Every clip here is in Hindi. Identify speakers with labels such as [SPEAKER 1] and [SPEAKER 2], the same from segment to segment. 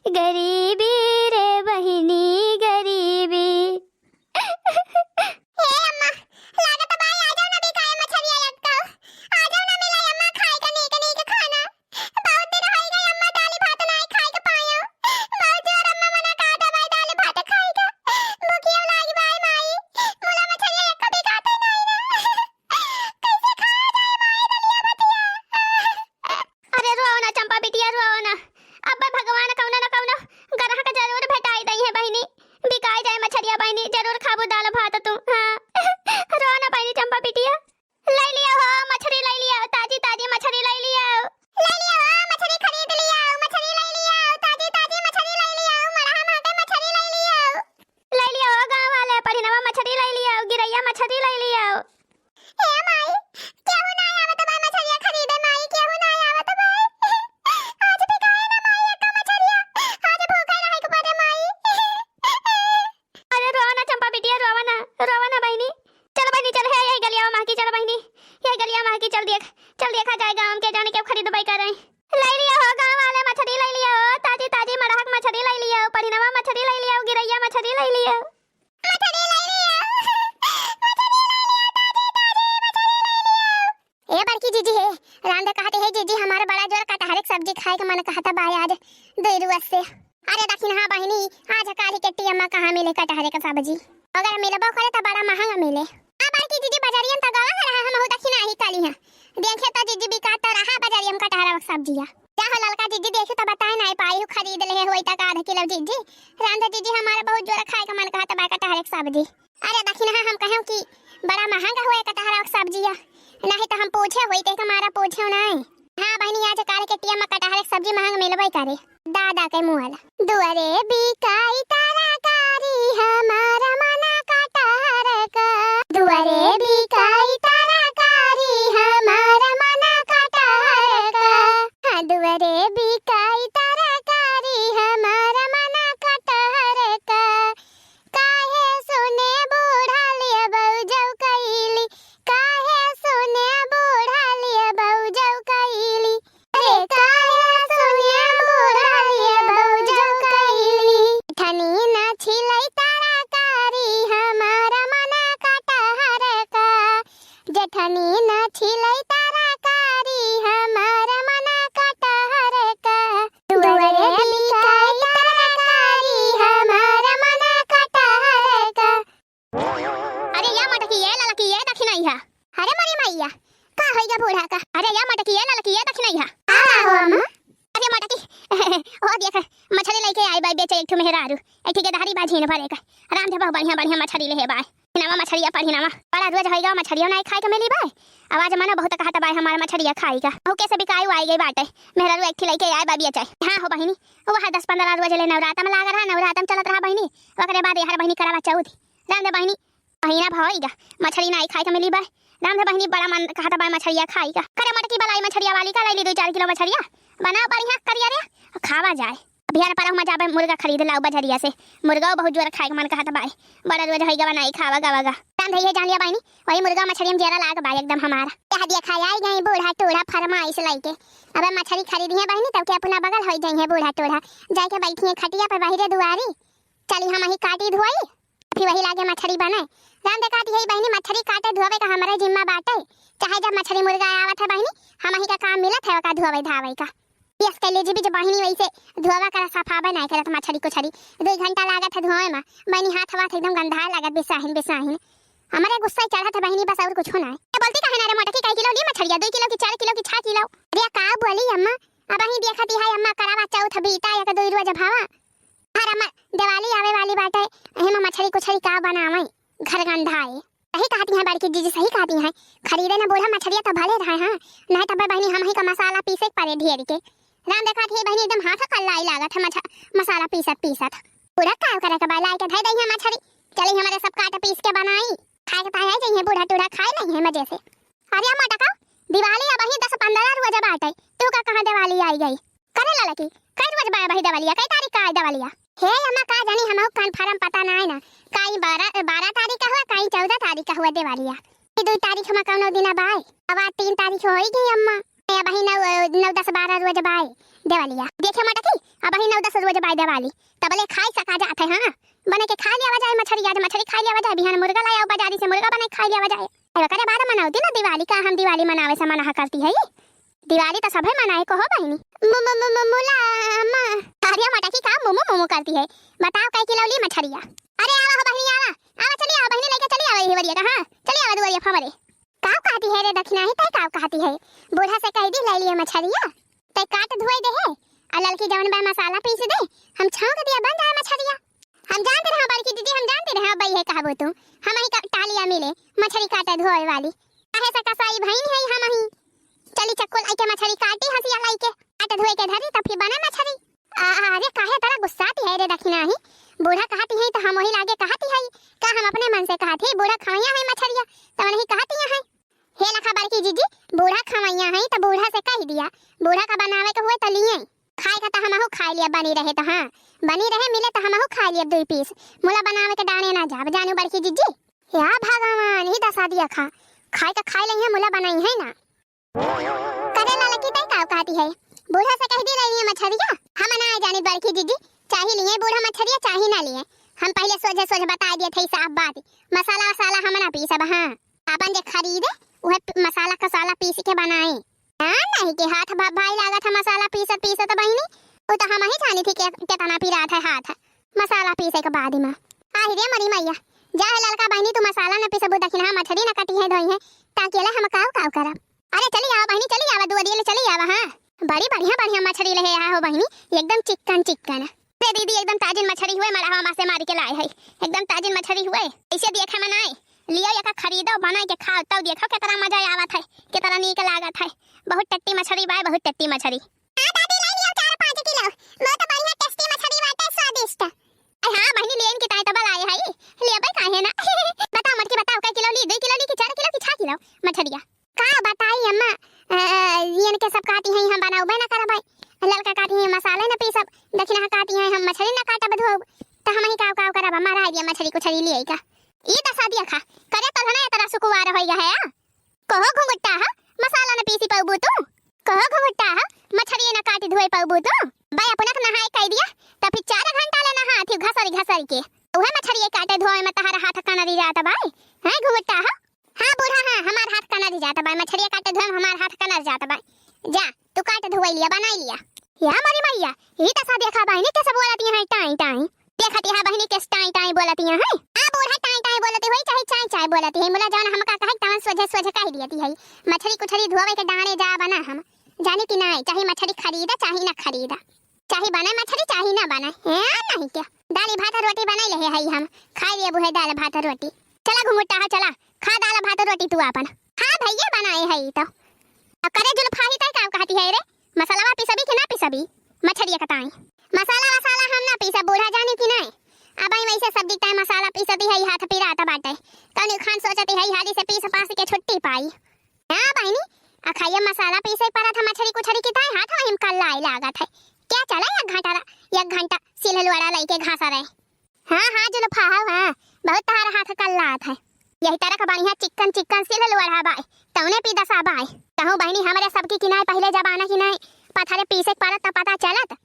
[SPEAKER 1] गरीबी रे बहिनी गरीबी। हे अम्मा लागत बाई आ जाओ ना बिकाए मछरिया लटकाओ। आ जाओ ना मिला अम्मा खाए का नहीं के खाना। बहुत दिन हो गई अम्मा दाली भात नहीं खाए के पायो। बहुत जोर अम्मा मना का दवाई दाली भात खाए का। भूखियो लागी बाई माई मुला मछरिया एक कभी खाते नहीं ना। कैसे खाया जाए माई दलिया बतिया। अरे रो ना चंपा बिटिया रो ना। अब भगवान कौनो न कौनो ग्राहक जरूर भेटाई दई है बहिनी। बिकाई जाए मछरिया बहिनी जरूर खाबो दाल भात तू। हां रो ना बहिनी चंपा बिटिया। ले लिया हो मछरी ले लिया ताजी ताजी मछरी ले लिया। ले लिया हो मछरी खरीद लिया मछरी ले लिया ताजी ताजी मछरी ले लिया। मरहा माटे मछरी ले लिया। ले लिया हो गांव वाले परिनवा मछरी ले लिया गिरैया मछरी ले लिया। ए माई केहू ना आवत बा मछरिया खरीदे माई केहू ना आवत बा। आज बिकाए ना माई एक मछरिया। आज भूखे रहे के पड़े माई। अरे रोवा ना चंपा बिटिया रोवा ना बहिनी। चल बहिनी चल है यही गलिया मां की। चल बहिनी यही गलिया मां की चल देखा जाए गांव के जाने के खरीदबाई कर रहे। ले लिया हो गांव वाले मछली ले लिया हो ताजी ताजी मरहक मछली ले लिया हो परिनवा मछली ले लिया हो गिरैया मछली ले लिया। मछली ले लिया ए बड़की जीजी है राम दे कहते है जीजी हमारा बड़ा जोर कटहर की सब्जी खाए के मन कहता भाई आज देरुआ से। अरे दखिन हां बहिनी आज काली के टियम्मा कहां मिले कटहर का सब्जी। अगर मिलबो करे त बड़ा महंगा मिले। आ बड़की जीजी बाजारियन त गवा रहा हम हो दखिन आही काली हां देखे त जीजी बिकाता रहा बाजारियन कटहर की सब्जिया। क्या हो ललका जीजी देखे त बताए नहीं पाई खरीद ले होई त आधा किलो जीजी। राम दे जीजी हमारा बहुत जोर खाए के मन कहता बा कटहर की सब्जी। अरे दखिन हां हम कहम कि बड़ा महंगा होए कटहर की सब्जिया। नहीं तो हम पूछे होई ते हमारा पूछो नहीं। हां बहनी आज काल के टिया में कटहर की सब्जी महंग मिलबई करे। दादा के मुहल दुआरे बिकाई तरकारी हमारा मना कटहर का। दुआरे बिकाई तरकारी हमारा मना कटहर का। हां दुआरे बिकाई तरकारी हमारा मना कटहर का। काहे सुने बूढ़ा लिया बहुजौ कैली। काहे सुने बूढ़ा लिया बहुजौ कैली। अरे काहे सुने बूढ़ा लिया बहुजौ कैली। ठनी ना छिलई तरकारी हमारा मना कटहर का। जेठनी ना छिलई तरकारी हमारा मना कटहर का। दुआरे बिकाई तरकारी हमारा मना कटहर का। अरे या मटकी ये ललकी ये दखिनई है। अरे मरी मैया का होइगा बूढ़ा का। अरे या मटकी ये ललकी ये दखिनई है। आ हो अम्मा। अरे मटकी ओ देख मछली लेके आई बाई बेचे एक ठो मेहरारू एक ठे गधारी बाझीन भरे का। राम दे बहुत बढ़िया बढ़िया मछली ले हे बाई। नवा मछलिया परिनवा बड़ा रोज होइगा मछलिया नहीं खाए के मिली बाई। आवाज मना बहुत कहता बाई हमारा मछलिया खाई का। हो कैसे बिकाई आई गई बाटे मेहरारू एक ठे लेके आई बाबी चाय। हां हो बहिनी वह 10-15 रोज ले नवराता में लाग रहा नवराता में चलत रहा बहिनी। ओकरे बाद यार बहिनी करावा चौथ। राम दे बहिनी महीना भइगा मछली नहीं खाए के मिली बाई। राम दे बहिनी बड़ा मन कहता बाई मछलिया खाई का। करे मटकी बलाई मछलिया वाली का ले ली 2-4 किलो मछलिया बनाओ बढ़िया करिया रे खावा जाए। बिहार पर हम जाबे मुर्गा खरीद लाओ बजरिया से। मुर्गा बहुत जोर खाए के मन कहता बाई बड़ा रोज होइगा बनाई खावा गावागा। राम भैया जान लिया बहिनी वही मुर्गा मछली में जेरा लाग बाई एकदम हमारा। कह दिया खाया आई गई बूढ़ा टोढ़ा फरमाइश लाइके। अब मछली खरीदी है बहिनी तब के अपना बगल होई जाई है बूढ़ा टोढ़ा जाके बैठी है खटिया पर बाहरे दुआरी। चली हम ही काटी धोई फिर वही लागे मछली बनाए। राम दे काटी है बहिनी मछली काटे धोवे का हमारा जिम्मा बाटे। चाहे जब मछली मुर्गा आवत है बहिनी हम ही का काम मिलत है का धोवे धावे का। यस के लिए जी जो बहिनी वैसे धोवा करा सफाबा नहीं करत मछली को छड़ी 2 घंटा लागत है धोए में। बहिनी हाथ वाथ एकदम गंधा लागत बेसाहिन हमारे गुस्सा चढ़त है बहिनी बस और कुछ होना है। बोलती कहे ना रे मोटकी कई किलो ली मछलिया 2 किलो की 4 किलो की 6 किलो। अरे का बोली अम्मा अब ही देखती है अम्मा करावा चौथ बीता या 2 रोज भावा। हर अम्मा दिवाली आवे वाली बाटे हम मछली को छड़ी का बनावे घर गंधाए। सही कहती हैं बड़की जीजी सही कहती हैं। खरीदे ना बोला मछलिया तो भले रहे हां नहीं तब बहिनी हम ही का मसाला पीसे पड़े ढेर के। राम देखा थी बहिनी एकदम हाथ कल्लाई लागत है मसाला पीसत पूरा का करे के लाई के धई दई है मछली। चली हमारे सब काट पीस के बनाई खाए के पाए जाई है बूढ़ा टूढ़ा खाए नहीं है मजे से। अरे अम्मा टका दिवाली अब ही 10-15 रोज बाटे तू का कहां दिवाली आई गई करे ललकी कई रोज बा बही दिवाली कई तारीख का आई दिवाली हे अम्मा का जानी हम कन्फर्म पता नहीं ना कई 12 तारीख का हुआ कई 14 तारीख का हुआ दिवाली। 2 तारीख में कौनो दिन बाय अब 3 तारीख हो गई अम्मा। अब ही 9-10-12 रोज बाय दिवालिया देखे मटकी अब ही 9-10 रोज बाय दिवाली तबले खाई सका जात है। हां बने के खा लिया जाए मछली, आज मछली खा लिया जाए, बिहान मुर्गा लाया बाजारी से मुर्गा बने खा लिया जाए। अरे करे बाद मनाउती ना दिवाली का, हम दिवाली मनावे से मना करती है। दिवाली तो सभे मनाए को हो बहिनी। मुला अम्मा हरिया मटकी का मोमो मोमो करती है। बताओ कै किलो ली मछरिया? अरे आवा हो बहिनी आवा आवा, चली आवा बहिनी लेके चली आवा हिवरिया का। हां चली आवा दुवरिया फमरे। काव कहती है रे दक्षिणा ही तय काव कहती है? बूढ़ा से कह दी ले लिए मछरिया तय काट धोई दे है आ ललकी जवन बा मसाला पीस दे, हम छौंक दिया बन जाए मछरिया। हम जानते रहे बड़की दीदी, हम जानते रहे बई है कहबो तुम हम ही टालिया मिले मछली काटे धोए वाली काहे से कसाई भईन है हम ही। चली चक्कू लाई के मछली काटी हंसिया लाई के काटे धोए के धरी तब फिर बने मछली। अरे काहे तरह गुस्साती है रे दक्षिणा ही? बूढ़ा कहती है तो हम वही लागे कहती है का हम अपने मन से कहती है बूढ़ा खवैया है मछरिया तो नहीं कहती है। हे लखा बड़की जीजी बूढ़ा खवैया है तो बूढ़ा से कह दिया, बूढ़ा का बनावे के हुए तो लिए खाए का तो हमहु खा लिया बनी रहे तो। हां बनी रहे मिले तो हमहु खा लिया 2 पीस। मुला बनावे के डाने ना जाब जानू बड़की जीजी। या भगवान ही दसा दिया खा खाए का खाए ले मुला बनाई है ना। करे ला लकी तय काव कहती है? बूढ़ा से कह दी रही है मछरिया हम ना जाने बड़की जीजी, चाहे लिए बूढ़ा मछरिया चाहे ना लिए, हम पहले सोझे सोझे बता दिए थे साफ बात। मसाला वसाला हम ना पीसब। हां अपन जे खरीदे वह मसाला कसाला पीस के बनाए। हां नहीं के हाथ भाई लागत है मसाला पीसत बहिनी, वो तो हम ही जानी थी के कितना पी रहा था हाथ मसाला पीसे के बाद में। आहि रे मरी मैया जा है ललका बहिनी तू मसाला न पीसबू दक्षिणा मछली न कटी है धोई है ताकि ले हम काव करब। अरे चली आवा बहिनी चली आवा दुवरिया ले चली आवा। हां बड़ी बढ़िया मछली ले हो बहिनी एकदम चिकन रे दीदी एकदम ताजिन मछली हुए मरहवा मां से मार के लाए है एकदम ताजिन मछली हुए। ऐसे देखे मनाए लियो या खरीदो बनाए के खाओ तब देखो कितना मजा आवत है कितना नीक लागत है। बहुत टट्टी मछली बाय बहुत टट्टी मछली। हां दादी ले लियो 4-5 किलो वो तो बढ़िया टेस्टी मछली बाटे स्वादिष्ट। अरे हां बहिनी लेन की ताई तबल आए है लेबे काहे ना। बताओ मटकी बताओ कै किलो ली 2 किलो ली कि 4 किलो कि 6 किलो मछलिया का बताई अम्मा। येन के सब काटी है हम बनाओ ना करबै, ललका काटी है मसाले न पीसब, दक्षिणा काटी है हम मछली न काटब धोब त हम ही काव करब। हमारा आइडिया मछली को छरी लिए का ई दसा दिया खा करे तो ना तेरा सुकुवार होइगा है। कहो घुंगटा है मसाला न पीसी पाबू तू, कहो घुंगटा है मछली न काटी धोए पाबू तू। भाई अपना नहाए कह दिया त फिर 4 घंटा ले नहा थी घसरी के ओहे मछली काटे धोए में तहरा हाथ कनरी जात भाई है घुंगटा है। हां बूढ़ा हां हमार हाथ कनरी जात भाई मछली काटे धोए हमार हाथ कनर जात भाई। जा तू काट धोई लिया बनाई लिया। या मरी मैया ई दसा देखा बहिनी कैसे बोलती है टाई देखती है बहिनी कैसे टाई बोलती है। हां बूढ़ा टाई बोलती होई चाहे चाय बोलती है मुला जवन हम का कहे तवन सोझे कह दियती है मछली कुछली धोवे के डाणे जा बना हम जानी कि नहीं चाहे मछली खरीदा चाहे ना खरीदा चाहे बने मछली चाहे ना बने है नहीं क्या। दाल भात रोटी बनाई ले है हम खाई लिए बुहे दाल भात रोटी। चला घुमुटा है चला खा दाल भात रोटी तू अपन। हां भैया बनाए है तो अब करे जुल्फाही तय का कहती है रे मसाला पीसबी कि ना पीसबी मछली कटाई मसाला वसाला हम ना पीसा बूढ़ा जानी कि नहीं। अब आई वैसे सब्जी टाइम मसाला पीसती है हाथ पिराता बाटे कनी खान सोचती है हाली से पीस पास के छुट्टी पाई। हां बहनी अखाया मसाला पीसे पड़ा था मछली कुछली की ताई हाथ में कल लाई लागत है क्या चला 1 घंटा सिलहलवाड़ा लेके घासा रहे। हां जुल्फा हां बहुत तारा हाथ कल लात है यही तरह का बढ़िया चिकन सिलहलवाड़ा बाय तौने पी दसा बाय कहूं बहनी हमारे सबकी की नहीं पहले जमाना की नहीं पथरे पीसे पड़ा त पता चलत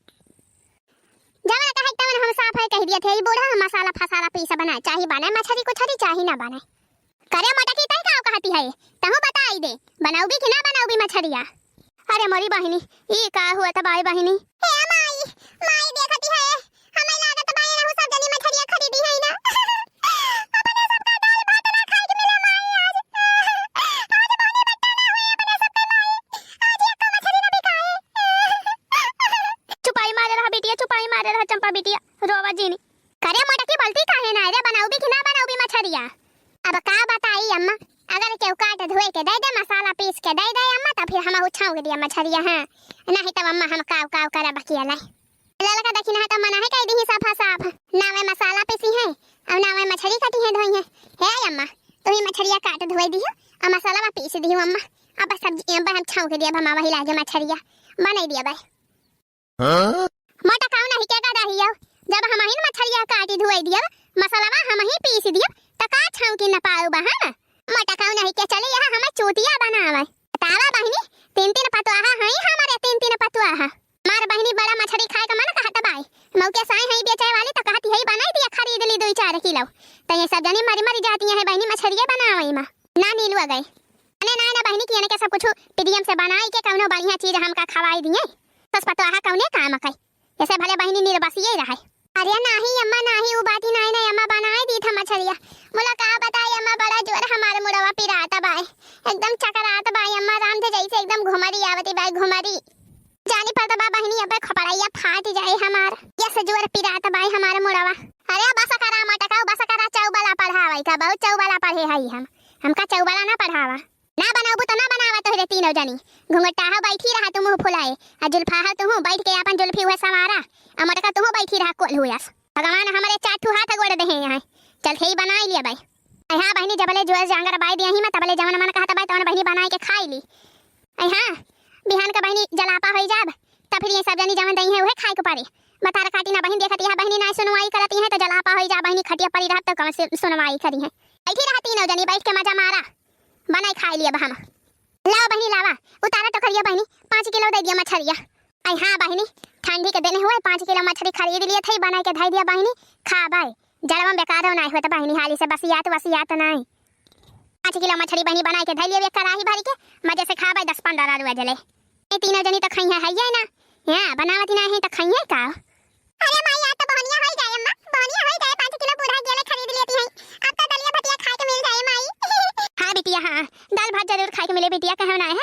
[SPEAKER 1] जमाना कहे तवन हम साफ है कह दिए थे बूढ़ा मसाला फसाला पीसा बनाए चाहे बने मछली कुछली चाहे ना बने करे मटकी तय का कहती है तहु बताई दे बनाऊबी कि ना बनाऊबी मछलिया। अरे मोरी बहिनी ई का हुआ त बाई बहिनी हे माई देखती है हमें लागत बाई रहू सब जनी मछलिया खरीदी है ना अपने सबका दाल भात ना खाए के मिले माई आज बहनी बट्टा ना हुए अपने सबके माई आज एक मछली ना बिकाए। चुपाई मारे रहा बेटिया चुपाई मारे रहा चंपा बेटिया रोवा जीनी करे मटकी बोलती काहे ना रे बनाऊबी कि ना बनाऊबी मछलिया। अब का बताई अम्मा अगर केहू काट धोए के दे दे मसाला पीस के दे दे अम्मा तो फिर हम उछाऊ दिया मछलिया। हां नहीं तब अम्मा हम काव करे बकिया लाई ललका देखी ना त मना है कह दी साफ ना में मसाला पीसी है और ना में मछली काटी है धोई है। हे अम्मा तो ही मछलिया काट धोए दियो और मसाला में पीस दियो अम्मा अब सब्जी हम छाऊ के दिया हम वही लागे मछलिया बना दिया भाई। हां मोटा काऊ नहीं के का दहियो जब हम ही मछलिया काटी धोए दिया मसाला हम ही पीस दिया त का छाऊ की न पाऊ बा। हां मोटा काऊ नहीं के चले यहां हम चूतिया बनावे तावा बहिनी 3 पतुआ है हमारे 3 पतुआ है मार बहिनी बड़ा मछली खाए का मन कहता मौके साए है बेचे वाली तो कहती है बनाई दिया खरीद ली 2-4 किलो। तो ये सब जनी मरी मरी जाती है बहनी मछरिया बनावई में ना नीलुआ गए अने ना बहनी की के सब कुछ पीडीएम से बनाई के कौनो बढ़िया चीज हमका खवाई दिए बस पतो आहा कौने काम कई ऐसे भले बहनी निर्बसिए रहे। अरे नाही अम्मा नाही वो बात ही नहीं नहीं अम्मा बनाई दी था मछरिया मुला का बताई अम्मा बड़ा जोर हमारे मुड़वा पिराता बाय एकदम चकरात बाय अम्मा राम थे जैसे एकदम घुमरी आवती बाय घुमरी जानी पर बा बहनी अब खपड़ाइया फाट जाए हमार ये सजोर पिराता बाय हमारे मुड़वा। अरे बस करा मटका बस करा चौबला पढ़ावाई का बहुत चौबला पढ़े हई हमका चौबला ना पढ़ावा ना बनाबू तो ना बनावा तो रे तीनों जनी घुंघटा हा बैठी रहा तुम फुलाए आ जुल्फा हा तुम बैठ के अपन जुल्फी हुए सवारा आ मटका तुम बैठी रहा कोल हुआस भगवान हमारे चाटू हाथ गोड़ दे यहाँ चल थे बना लिया भाई। हां बहनी जबले जो जांगर बाई दिया ही मैं तबले जवन मन कहता बाई तवन बहनी बनाई के खाई ली। हां बिहान का बहनी जलापा होई जाब त फिर ये सब जनी जवन दई है ओहे खाए के पारे बतार काटी ना बहन देखती है बहनी ना सुनवाई करती है तो जलापा होई जा बहनी खटिया पड़ी रहत तो कौन से सुनवाई करी है बैठी रहा तीनों जनी बैठ के मजा मारा बनाई खाई लिया हम। लाओ बहनी लावा उतारा तो करिए बहनी 5 किलो दे दिया मछरिया। हां बहनी ठंडी के दिन हुए 5 किलो मछली खरीद लिए थे बनाई के धाई दिया बहनी खा भाई जड़वा बेकार ना हो तो बहनी हाली से बसियात नहीं 5 किलो मछली बहनी बनाई के धाई लिए कड़ाही भरी के मजे से खा भाई 10-15 रुपया जले ये तीनों जनी तो खाई है ना हां बनावती ना है तो खाई है का। अरे माई आ तो बहनिया होई गए अम्मा बहनिया होई गए 5 किलो बूढ़ा गेले खरीद लेती है अब तो दलिया भटिया खाए के मिल जाए माई। हां बिटिया हां दाल भात जरूर खाए के मिले बिटिया कहना है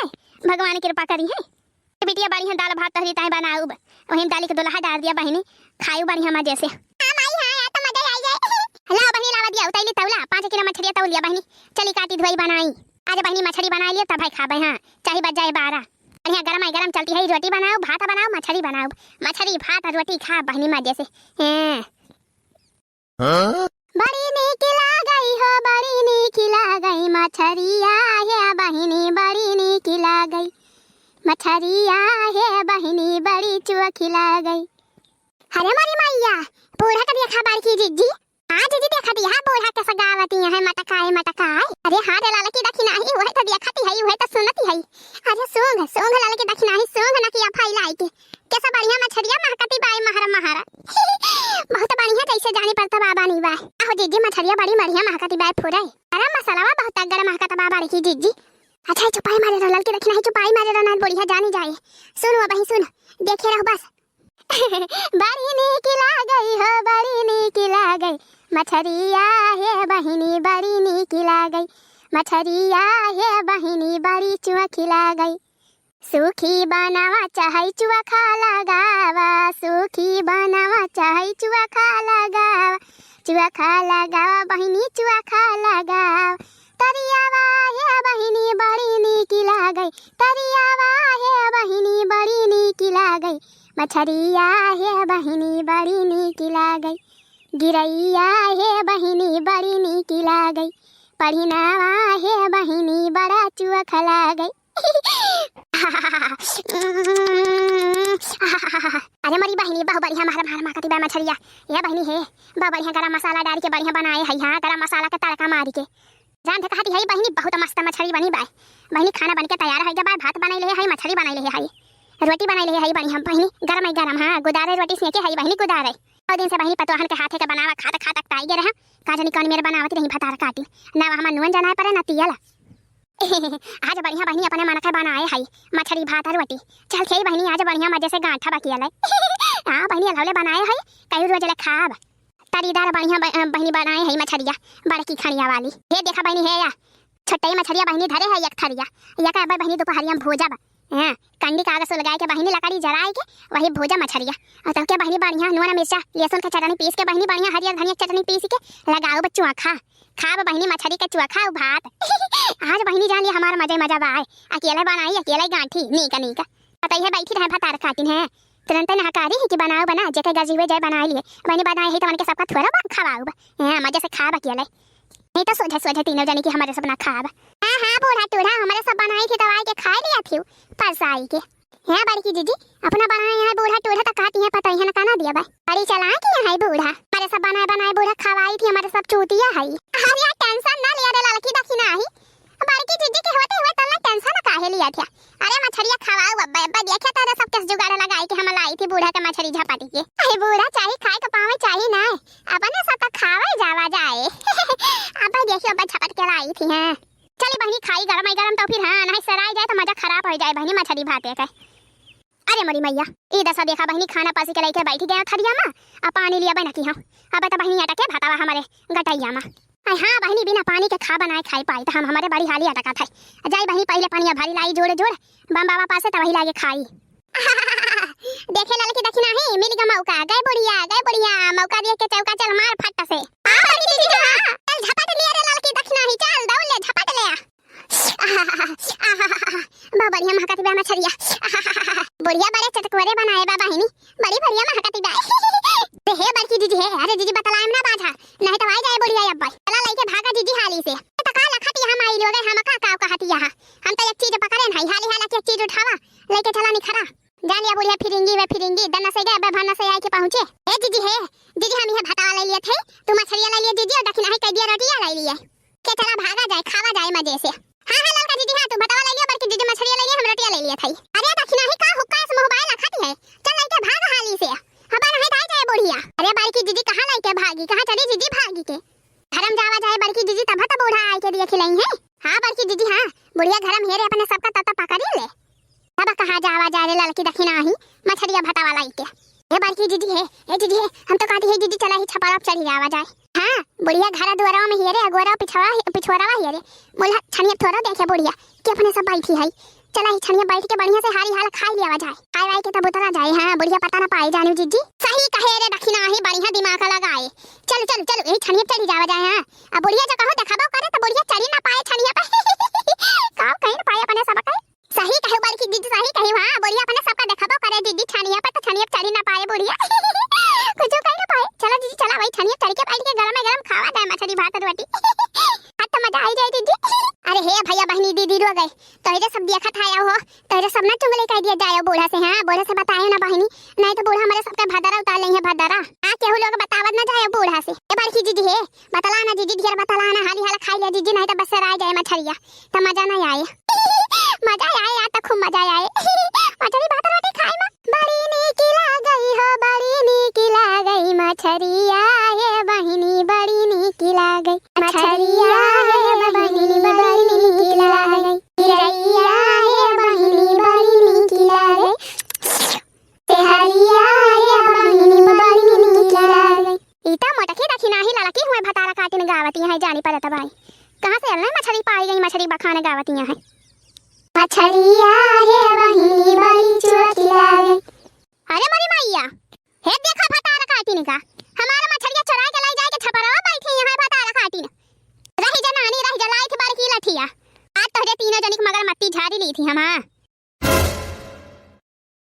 [SPEAKER 1] भगवान कृपा करी है बिटिया बढ़िया दाल भात तहरी ताई बनाऊ वही दाली के दोलहा डाल दिया बहनी खायू बढ़िया मजे से। हां माई हां आ तो मजा आई जाए ला बहनी लावा दिया उतैली तौला 5 किलो मछली तौलिया बहनी चली काटी धोई बनाई आज बहनी मछली बना लिया तब भाई खाबे। हां चाहे बज जाए 12 बढ़िया गरम चलती है रोटी बनाओ भात बनाओ मछली भात और रोटी खा बहनी मजे से। बड़ी नीक लागई हो बड़ी नीक लागई मछरिया है बहनी बड़ी नीक लागई मछरिया है बहनी बड़ी चुखी लागई। अरे मारी मैया बूढ़ा का देखा बार की जिज्जी आज जी देखा दिया बूढ़ा के सगावती है मटकाए अरे हां रे लाला की दखी नाही वह तो देखती है वह तो सुनती है। अरे सोंग लाला की दखी नाही सोंग ना किया फैलाई के कैसा बढ़िया मछरिया महकती बाई महारा बहुत बढ़िया कैसे जाने पड़ता बाबा नी बाई आहो जीजी मछरिया बड़ी बढ़िया महकती बाई फुराई अरे मसाला बहुत गरम महकता बाबा री की जीजी। अच्छा चुपाई मारे रो लड़की दखी नाही चुपाई मारे रो ना बढ़िया जानी जाए सुन वो बही सुन देखे रहो बस बड़ी नीक लागई हो बड़ी नीक लागई मछरिया है बहनी बड़ी नीक लागई मछरिया है बहनी बड़ी चुखी लागई सूखी बनावा चाहे चुखा लगावा सूखी बनावा चाहे चुखा लगावा बहनी चुखा लगावा तरियावा है बहनी बड़ी नीक लागई तरियावा है बहनी बड़ी नीक लागई मछरिया है बहनी बड़ी नीक लागई गिरैया है बहनी बड़ी नीक लागई पढ़िनावा है बहनी बड़ा चुख लागई। अरे मरी बहनी बहुत बढ़िया मारा कती बा मछरिया ये बहनी है बहुत बढ़िया गरम मसाला डाल के बढ़िया बनाए है। हाँ गरम मसाला का तड़का मारी के जान थे कहती है बहनी बहुत मस्त मछली बनी बाय बहनी खाना बन के तैयार है जब भात बनाई ले है मछली बनाई ले है रोटी बनाई ले है बढ़िया बहनी गरम हाँ गुदारे रोटी सेके है बहनी गुदारे और दिन से बहनी पतोहन के हाथे के बनावा खाता ताई गे रहा काजनी कौन मेरे बनावत रही भतार काटी ना वहां नुन जाना परे ना तियल आज बढ़िया बहनी अपने मन के बनाए है मछली भात और रोटी चल थे बहनी आज बढ़िया मजे से गांठा बकियल हां बहनी अलहले बनाए है कई रोज ले खाब तरीदार बढ़िया बहनी बनाए है मछलिया बड़की खड़िया वाली ये देखा बहनी है या छोटी मछलिया बहनी धरे है एक थरिया या का बहनी दोपहरिया में भोजब हां कंडी कागज लगाए के बहनी लकड़ी जलाए के वही भोजा मछलिया और तब के बहनी बढ़िया नून मिर्चा लहसुन के चटनी पीस के बहनी बढ़िया हरियर धनिया चटनी पीस के लगाओ बच्चों खाब बहनी मछली के चुखा भात आज बहनी जान लिया हमारा मजा बाय अकेले बनाई अकेले गांठी नीका पता है बैठी रहे भतार काटिन है तुरंत नहकारी है कि बना जेके गजीवे जाए बना लिए बहनी बनाई है तो उनके सबका थोड़ा खवाओ हां मजे से खाब अकेले नहीं तो सोझे तीनों जने की हमारे सब ना खाब। हां बूढ़ा टूढ़ा हमारे सब बनाई थी दवाई के खा लिया थी परसाई के है बड़की जीजी अपना बनाए है बूढ़ा टूढ़ा तो कहती है पता है ना काना दिया भाई बड़ी चला के है बूढ़ा हमारे सब बनाए बूढ़ा खवाई थी हमारे सब चूतिया है। अरे यार टेंशन ना लिया रे लड़की दखी ना ही बड़की जीजी के होते हुए तल्ला टेंशन काहे लिया था। अरे मछलिया खवाओ अब्बा देखा था सब किस जुगाड़ लगाई के हम लाई थी बूढ़ा के मछली झपाटी के। अरे बूढ़ा चाहे खाए के पावे चाहे ना, अपने सब तक खावे जावा जाए। अब देखियो अब झपट के लाई थी हैं। चली बहनी खाई गरम तो फिर हां नहीं सराय जाए तो मजा खराब हो जाए बहनी मछली भाते के। अरे मोरी मैया ई दशा देखा बहनी खाना पासी के लेके बैठी गया थरिया में आ पानी लिया बना की हां। अब तो बहनी अटके भातावा हमारे गटैया में। अरे हां बहनी बिना पानी के खा बनाए खाई पाई तो हम हमारे बड़ी हाली अटका था। जाई बहनी पहले पानी भरी लाई जोड़े जोड़ बम बाबा पासे तब वही लागे खाई। देखे लाल की दक्षिणा ही मिल गया मौका गए बढ़िया मौका देख के चौका चल मार फट से। हां बहनी दीदी हां चल झपट लिया रे लाल की दक्षिणा ही चल दौड़ ले झपट ले। बा बढ़िया महकती बा मछरिया। बढ़िया बड़े चटकोरे बनाए बा बहनी बड़ी बढ़िया महकती बा। ते हे बड़की जीजी है। अरे जीजी बतलाएम ना बाधा नहीं तो आ जाए बढ़िया अब भाई चला लेके भागा जीजी हाली से। तका लखती हम आई लोगे हम का कहती यहां हम तो एक चीज पकड़े नहीं हाली हाला की एक चीज उठावा लेके चला निखरा जान लिया बुढ़िया फिरेंगी दन्ना से गए भाना से आए के पहुंचे। ए जीजी है जीजी हम यहां भाता ले लिए थे तू मछरिया ले लिए जीजी और दक्षिणा है कह दिया रोटियां ले लिए के चला भागा जाए खावा जाए मजे से। हां हां लड़का जीजी हां तू बतावा ले लिया बल्कि जीजी मछलियां ले लिया हम रोटियां ले लिया थई। अरे दक्षिणा ही का हुक्का से मोबाइल रखती है चल लेके भाग हाली से हमारा है जाए जाए बुढ़िया। अरे बड़की जीजी कहां लेके भागी कहां चली जीजी भागी के धर्म जावा जाए बड़की जीजी तब तो बूढ़ा आई के दिए खिलाई है। हां बड़की जीजी हां बुढ़िया घरम हेरे अपने सबका तता पकड़ी ले अब कहां जावा जा रे लड़की दक्षिणा ही मछलियां भटावा लाई के। ए बड़की जीजी है ए जीजी है हम तो कहती है जीजी चला ही छपारा चढ़ी जावा जाए। हां बुढ़िया घर दुआरा में हेरे अगोरा पिछवाड़ा हेरे मोला छनिया थोड़ा देखे बुढ़िया के अपने सब बैठी है चला ही छनिया बैठ के बढ़िया से हारी हाल खा लिया जाए खाई वाई के तब उतरा जाए। हां बुढ़िया पता ना पाई जानी जीजी सही कहे रे दक्षिणा ही बढ़िया दिमाग लगाए चल चल चल ए छनिया चढ़ी जावा जाए। हां अब बुढ़िया जो कहो देखाबो करे तो बुढ़िया चढ़ी ना पाए छनिया पे का कहीं ना पाए अपने सब के सही कहे बड़की जीजी सही कही। हां बुढ़िया अपने सबका देखाबो करे जीजी छनिया पे तो छनिया चढ़ी ना पाए बुढ़िया कुछ कहीं ना पाए। चलो जीजी चला वही छनिया चढ़ के बैठ के गरम खावा जाए मछली भात रोटी आज तो मजा आई जाए जीजी। अरे हे भैया बहनी दीदी रो गए तो ये सब देखत आया हो तो ये सब ना चुंगली कह दिया जाए बूढ़ा से। हां बूढ़ा से बताए ना बहनी नहीं तो बूढ़ा हमारे सबके भदरा उतार लेंगे भदरा आ केहू लोग बतावत ना जाए बूढ़ा से। ए बड़की जीजी है बतला ना जीजी ढेर बतला ना हाली हाला खाई ले जीजी नहीं तो बस आ जाए मछलिया तो मजा नहीं आए मजा आए या तो खूब मजा आए मछली भात रोटी खाए में बड़ी नीक लागई हो बड़ी नीक लागई मछरिया हे बहनी बड़ी नीक लागई मछरिया हे बहनी बड़ी नीक लागई हिरैया हे बहनी बड़ी नीक लागई तेहरिया हे बहनी बड़ी नीक लागई। इता मोटकी दक्षिणा ही लड़की हुए भतारा काटने गावती है जानी पड़ता भाई कहां से अलना मछली पाई गई मछली बखाने गावती है मछलिया हे बहनी बड़ी चुरती लागई। अरे मरी मैया हे देखा भतारा काटने का हमारा मछलिया चुरा के लाई जाए के छपरवा बैठी यहां भतारा काटने रही जनानी रही जलाई थी बड़की लठिया आज तो तीनों जनी मगर मत्ती झाड़ी ली थी हम।